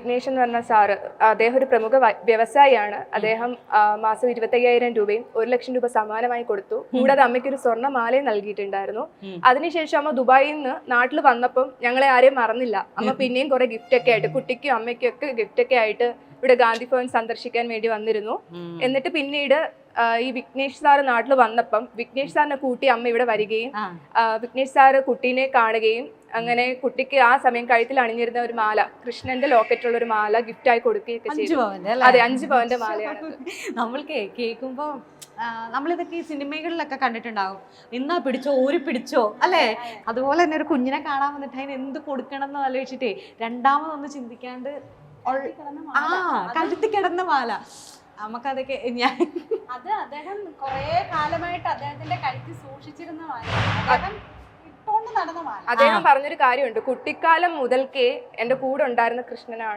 വിഘ്നേഷ് എന്ന് പറഞ്ഞ സാറ്, അദ്ദേഹം ഒരു പ്രമുഖ വ്യവസായിയാണ്. അദ്ദേഹം മാസം 25,000 രൂപയും 1 ലക്ഷം രൂപ സമ്മാനമായി കൊടുത്തു. കൂടാതെ അമ്മയ്ക്ക് ഒരു സ്വർണ്ണമാലയും നൽകിയിട്ടുണ്ടായിരുന്നു. അതിനുശേഷം അമ്മ ദുബായിൽ നിന്ന് നാട്ടിൽ വന്നപ്പം ഞങ്ങളെ ആരെയും മറന്നില്ല. അമ്മ പിന്നെയും കുറെ ഗിഫ്റ്റ് ഒക്കെ ആയിട്ട്, കുട്ടിക്കും അമ്മയ്ക്കും ഒക്കെ ഗിഫ്റ്റ് ഒക്കെ ആയിട്ട് ഇവിടെ ഗാന്ധി ഭവൻ സന്ദർശിക്കാൻ വേണ്ടി വന്നിരുന്നു. എന്നിട്ട് പിന്നീട് ഈ വിഘ്നേഷ് സാറ് നാട്ടിൽ വന്നപ്പം വിഘ്നേഷ് സാറിനെ കൂട്ടി അമ്മ ഇവിടെ വരികയും വിഘ്നേഷ് സാറ് കുട്ടീനെ കാണുകയും അങ്ങനെ കുട്ടിക്ക് ആ സമയം കഴുത്തിൽ അണിഞ്ഞിരുന്ന ഒരു മാല, കൃഷ്ണന്റെ ലോക്കറ്റുള്ള ഒരു മാല ഗിഫ്റ്റ് ആയി കൊടുക്കുകയൊക്കെ ചെയ്തു. അതെ, 5 പവന്റെ മാലയാണ്. നമ്മൾക്ക് കേൾക്കുമ്പോ നമ്മളിതൊക്കെ ഈ സിനിമകളിലൊക്കെ കണ്ടിട്ടുണ്ടാകും, ഇന്നാ പിടിച്ചോ ഊരി പിടിച്ചോ അല്ലേ? അതുപോലെ തന്നെ ഒരു കുഞ്ഞിനെ കാണാൻ വന്നിട്ട് അതിന് എന്ത് കൊടുക്കണം എന്ന് ആലോചിച്ചിട്ടേ രണ്ടാമതൊന്നും ചിന്തിക്കാണ്ട് കഴുത്തി കിടന്ന മാല നമുക്കതൊക്കെ അത് അദ്ദേഹം കുറെ കാലമായിട്ട് അദ്ദേഹത്തിന്റെ കഴുത്തിൽ സൂക്ഷിച്ചിരുന്ന മാല, ഇട്ടുകൊണ്ട് നടന്ന മാല. അദ്ദേഹം പറഞ്ഞൊരു കാര്യമുണ്ട്, കുട്ടിക്കാലം മുതൽക്കേ എന്റെ കൂടെ ഉണ്ടായിരുന്ന കൃഷ്ണനാണ്